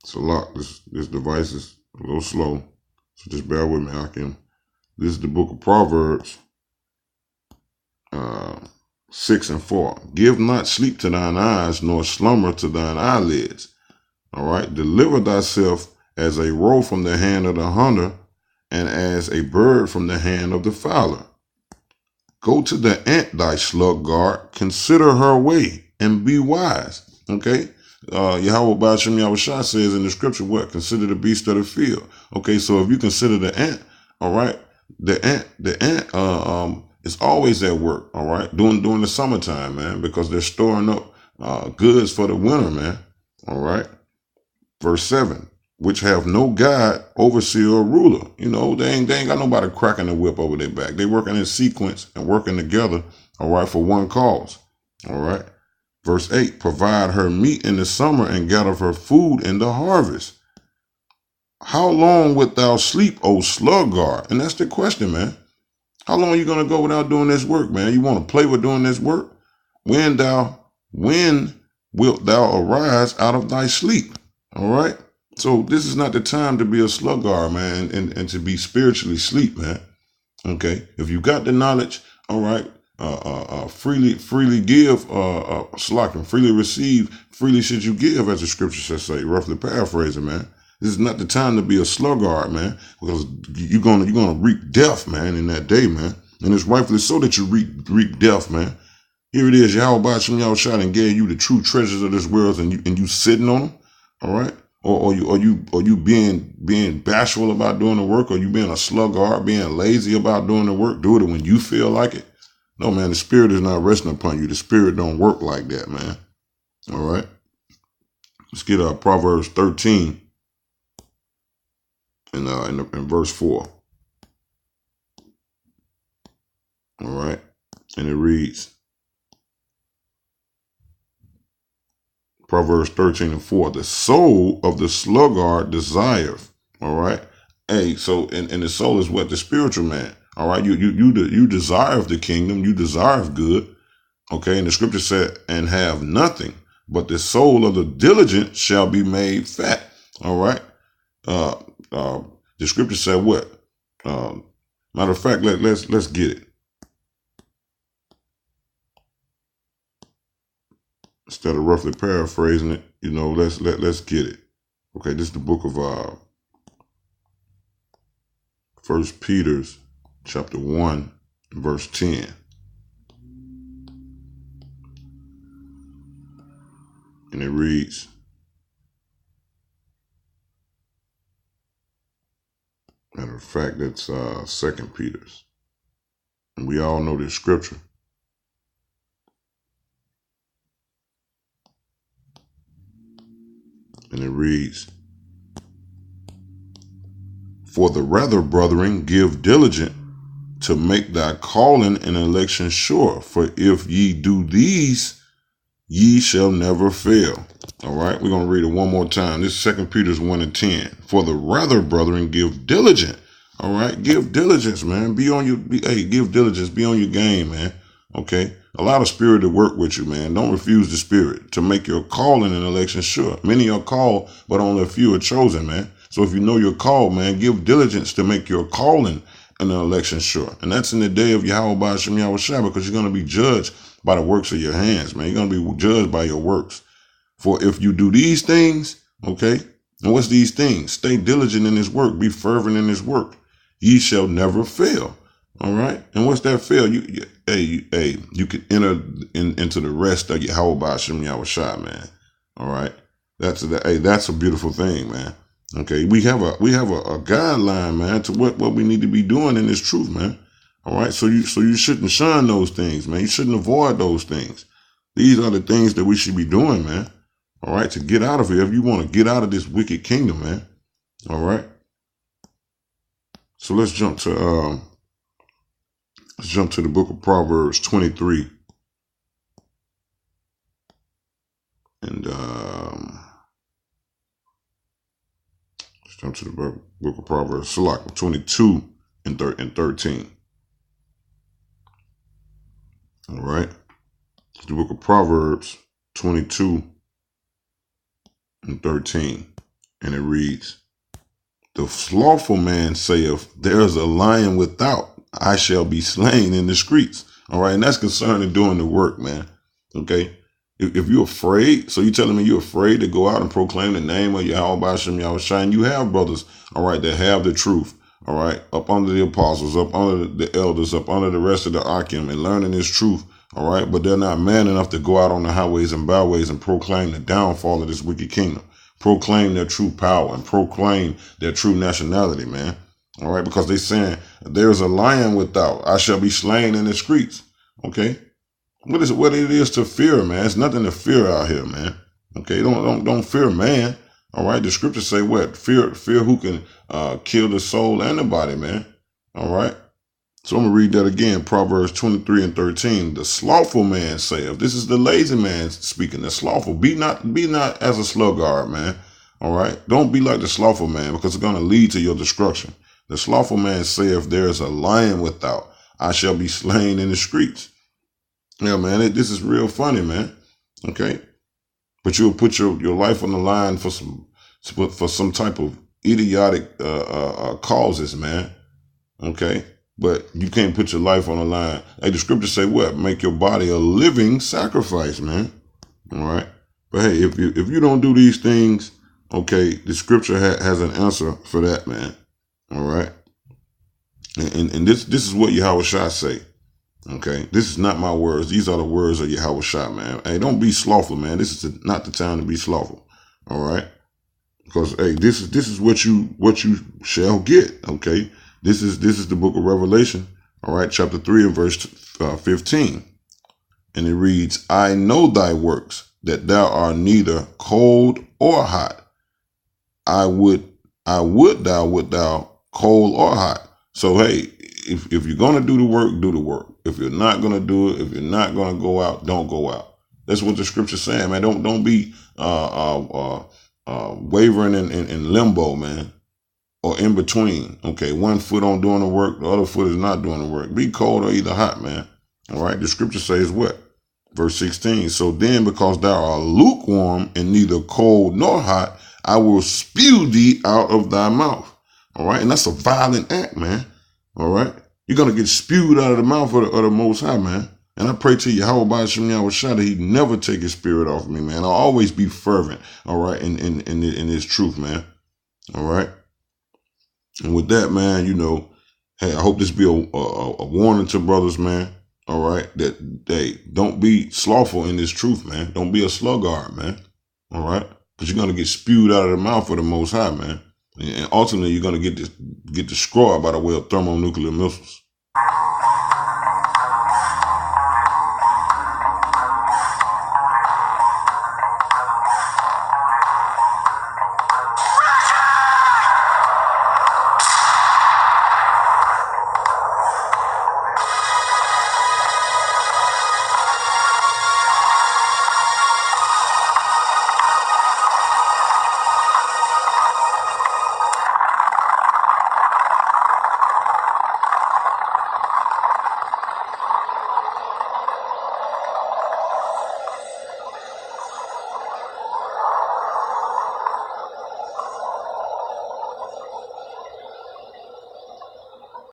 So lock, this device is a little slow. So just bear with me, Hakim. This is the book of Proverbs, uh, 6 and 4. Give not sleep to thine eyes, nor slumber to thine eyelids. All right. Deliver thyself as a roe from the hand of the hunter, and as a bird from the hand of the fowler. Go to the ant, thy sluggard, consider her way, and be wise. Okay? Yahweh Ba'ashem Yahushua says in the scripture, what? Consider the beast of the field. Okay, so if you consider the ant, all right, the ant is always at work, all right, during the summertime, man, because they're storing up goods for the winter, man. All right. Verse 7, which have no guide, overseer, or ruler. You know, they ain't got nobody cracking the whip over their back. They working in sequence and working together, all right, for one cause. All right. Verse 8, provide her meat in the summer and gather her food in the harvest. How long wilt thou sleep, O sluggard? And that's the question, man. How long are you going to go without doing this work, man? You want to play with doing this work? When wilt thou arise out of thy sleep? All right. So this is not the time to be a sluggard, man, and to be spiritually asleep, man. Okay. If you got the knowledge, all right, freely give, slocking, freely receive, freely should you give, as the scripture says, say, roughly paraphrasing, man. This is not the time to be a sluggard, man, because you're gonna reap death, man, in that day, man. And it's rightfully so that you reap death, man. Here it is, Yahweh Ba'ashem Yahushua and gave you the true treasures of this world, and you sitting on them, all right? Or you being bashful about doing the work, or you being a sluggard, being lazy about doing the work, do it when you feel like it. No, man, the spirit is not resting upon you. The spirit don't work like that, man. All right. Let's get Proverbs 13 in verse 4. All right. And it reads, Proverbs 13 and 4, the soul of the sluggard desireth. All right. Hey, so and the soul is what? The spiritual man. All right. You desire the kingdom. You desire good. Okay. And the scripture said, and have nothing, but the soul of the diligent shall be made fat. All right. Uh, the scripture said what? Matter of fact, let's get it. Instead of roughly paraphrasing it, you know, let's get it. Okay, this is the book of 1 Peter's chapter 1, verse 10. And it reads, matter of fact, that's 2 Peter's. And we all know this scripture. And it reads, for the rather, brethren, give diligent to make thy calling and election sure. For if ye do these, ye shall never fail. All right, we're going to read it one more time. This is 2 Peter's 1 and 10. For the rather, brethren, give diligent. All right, give diligence, man. Give diligence. Be on your game, man. Okay, allow the spirit to work with you, man. Don't refuse the spirit to make your calling and election sure. Many are called, but only a few are chosen, man. So if you know you're called, man, give diligence to make your calling and an election sure. And that's in the day of Yahweh Ba'ashem Yahushua, because you're going to be judged by the works of your hands, man. You're going to be judged by your works. For if you do these things, okay, and what's these things? Stay diligent in his work. Be fervent in his work. Ye shall never fail. All right. And what's that fail? You can enter into the rest of Yahweh Ba'ashem Yahushua, man. All right. That's a beautiful thing, man. Okay. We have a guideline, man, to what we need to be doing in this truth, man. All right. So you shouldn't shun those things, man. You shouldn't avoid those things. These are the things that we should be doing, man. All right. To get out of here, if you want to get out of this wicked kingdom, man. All right. So let's jump to the book of Proverbs 23. And let's jump to the book of Proverbs 22 and 13. All right. It's the book of Proverbs 22 and 13. And it reads, the slothful man saith, there is a lion without, I shall be slain in the streets. All right. And that's concerning doing the work, man. Okay. If you're afraid, so you're telling me you're afraid to go out and proclaim the name of Yahweh B'Shem Yahushua, you have brothers, all right, that have the truth, all right, up under the apostles, up under the elders, up under the rest of the Akim and learning this truth, all right, but they're not man enough to go out on the highways and byways and proclaim the downfall of this wicked kingdom, proclaim their true power and proclaim their true nationality, man, all right, because they're saying, there's a lion without, I shall be slain in the streets, okay? What it is to fear, man? It's nothing to fear out here, man. Okay, don't fear man. All right, the scriptures say what? Fear who can kill the soul and the body, man. All right. So I'm gonna read that again. Proverbs 23 and 13. The slothful man saith, this is the lazy man speaking. The slothful, be not as a sluggard, man. All right. Don't be like the slothful man, because it's gonna lead to your destruction. The slothful man saith, there is a lion without, I shall be slain in the streets. Yeah, man, this is real funny, man. Okay, but you'll put your life on the line for some type of idiotic causes, man. Okay, but you can't put your life on the line. Hey, the scriptures say what? Make your body a living sacrifice, man. All right, but hey, if you don't do these things, okay, the scripture has an answer for that, man. All right, and this is what Yahushua say. Okay, this is not my words. These are the words of Yahushua, man. Hey, don't be slothful, man. This is not the time to be slothful. All right, because hey, this is what you shall get. Okay, this is the book of Revelation. All right, chapter 3 and verse 15, and it reads, I know thy works, that thou art neither cold or hot. I would thou cold or hot. So hey, if you're gonna do the work, do the work. If you're not gonna do it, if you're not gonna go out, don't go out. That's what the scripture's saying, man. Don't be wavering in limbo, man, or in between. Okay, one foot on doing the work, the other foot is not doing the work. Be cold or either hot, man. All right. The scripture says what? Verse 16. So then, because thou art lukewarm and neither cold nor hot, I will spew thee out of thy mouth. All right, and that's a violent act, man. All right, you're gonna get spewed out of the mouth of the Most High, man. And I pray to Yahweh B'Shem Yahushua that He never take His spirit off of me, man. I'll always be fervent, all right, in His truth, man. All right. And with that, man, hey, I hope this be a warning to brothers, man. All right, that hey, don't be slothful in this truth, man. Don't be a sluggard, man. All right, because you're gonna get spewed out of the mouth of the Most High, man. And ultimately, you're going to get destroyed by the way of thermonuclear missiles.